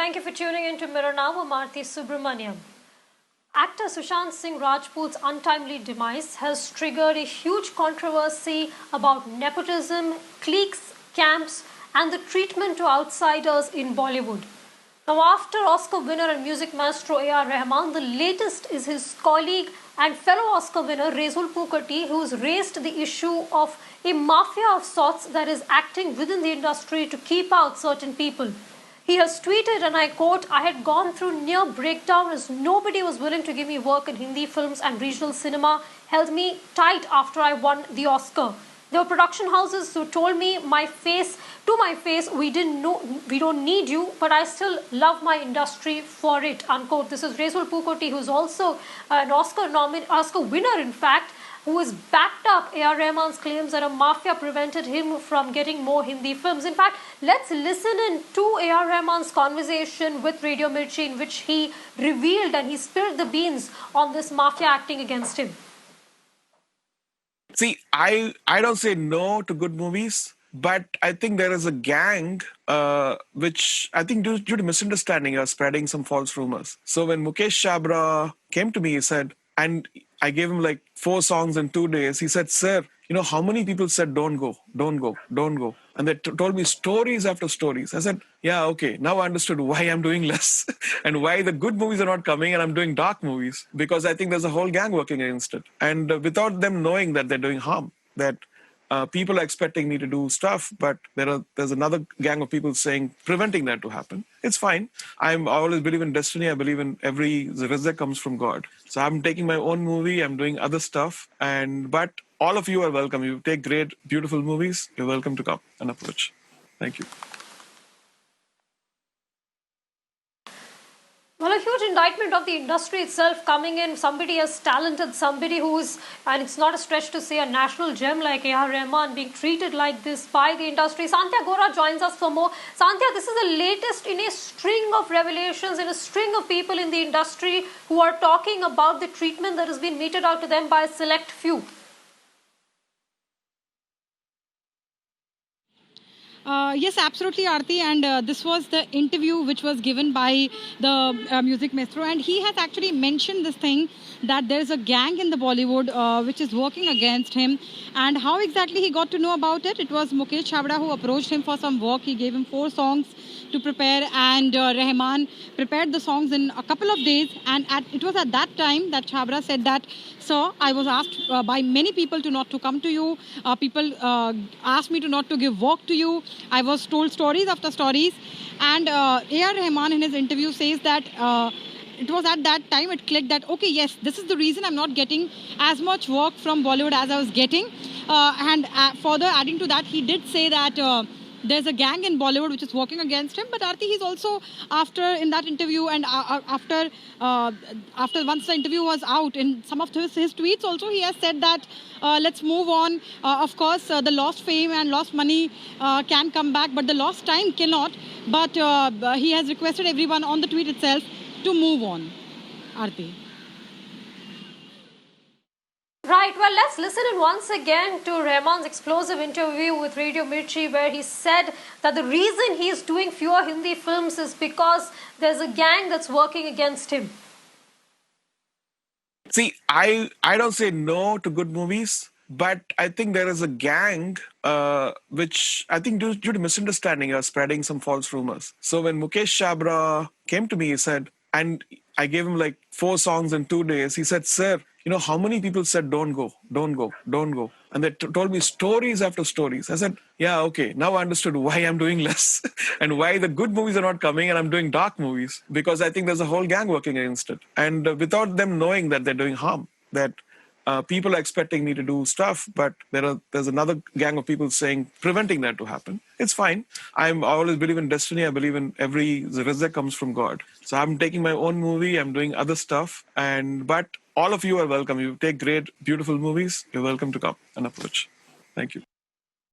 Thank you for tuning in to Mirror Now. I'm Aarti Subramaniam. Actor Sushant Singh Rajput's untimely demise has triggered a huge controversy about nepotism, cliques, camps, and the treatment to outsiders in Bollywood. Now, after Oscar winner and music maestro A.R. Rahman, the latest is his colleague and fellow Oscar winner Resul Pukati, who's raised the issue of a mafia of sorts that is acting within the industry to keep out certain people. He has tweeted, and I quote, "I had gone through near breakdown as nobody was willing to give me work in Hindi films and regional cinema held me tight after I won the Oscar. There were production houses who told me to my face, we don't need you, but I still love my industry for it," unquote. This is Resul Pukoti, who's also an Oscar winner, in fact, who has backed up A.R. Rahman's claims that a mafia prevented him from getting more Hindi films. In fact, let's listen in to A.R. Rahman's conversation with Radio Mirchi, in which he revealed and he spilled the beans on this mafia acting against him. See, I don't say no to good movies, but I think there is a gang which I think due to misunderstanding are spreading some false rumors. So when Mukesh Chabra came to me, he said, and I gave him like 4 songs in 2 days. He said, "Sir, you know how many people said don't go, don't go, don't go?" And they told me stories after stories. I said, "Yeah, okay. Now I understood why I'm doing less and why the good movies are not coming and I'm doing dark movies, because I think there's a whole gang working against it. And without them knowing that they're doing harm, that people are expecting me to do stuff, but there's another gang of people preventing that to happen. It's fine. I always believe in destiny. I believe in every rizq comes from God. So I'm taking my own movie. I'm doing other stuff. But all of you are welcome. You take great, beautiful movies. You're welcome to come and approach. Thank you. Well, a huge indictment of the industry itself coming in. Somebody as talented, somebody who's, and it's not a stretch to say, a national gem like A.R. Rahman being treated like this by the industry. Sandhya Gora joins us for more. Sandhya, this is the latest in a string of revelations, in a string of people in the industry who are talking about the treatment that has been meted out to them by a select few. Yes, absolutely, Aarti. And this was the interview which was given by the music maestro. And he has actually mentioned this thing that there is a gang in the Bollywood which is working against him. And how exactly he got to know about it? It was Mukesh Chabra who approached him for some work. He gave him 4 songs to prepare, and Rahman prepared the songs in a couple of days. And it was at that time that Chabra said that, "Sir, I was asked by many people not to come to you. People asked me not to give work to you. I was told stories after stories." And A.R. Rahman in his interview says that it was at that time it clicked that, okay, yes, this is the reason I'm not getting as much work from Bollywood as I was getting. And further adding to that, he did say that there's a gang in Bollywood which is working against him. But Aarti, he's also, in that interview and after once the interview was out, in some of his tweets also, he has said that let's move on. Of course, the lost fame and lost money can come back, but the lost time cannot. But he has requested everyone on the tweet itself to move on. Aarti. Right, well, let's listen in once again to Rahman's explosive interview with Radio Mirchi, where he said that the reason he is doing fewer Hindi films is because there's a gang that's working against him. See, I don't say no to good movies, but I think there is a gang which I think due to misunderstanding are spreading some false rumors. So when Mukesh Chabra came to me, he said, and I gave him like 4 songs in 2 days. He said, "Sir, you know how many people said don't go, don't go, don't go?" And they told me stories after stories. I said, "Yeah, okay. Now I understood why I'm doing less and why the good movies are not coming and I'm doing dark movies, because I think there's a whole gang working against it. And without them knowing that they're doing harm, that people are expecting me to do stuff, but there's another gang of people preventing that to happen. It's fine. I always believe in destiny. I believe in every rizq comes from God. So I'm taking my own movie. I'm doing other stuff. But all of you are welcome. You take great, beautiful movies. You're welcome to come and approach. Thank you.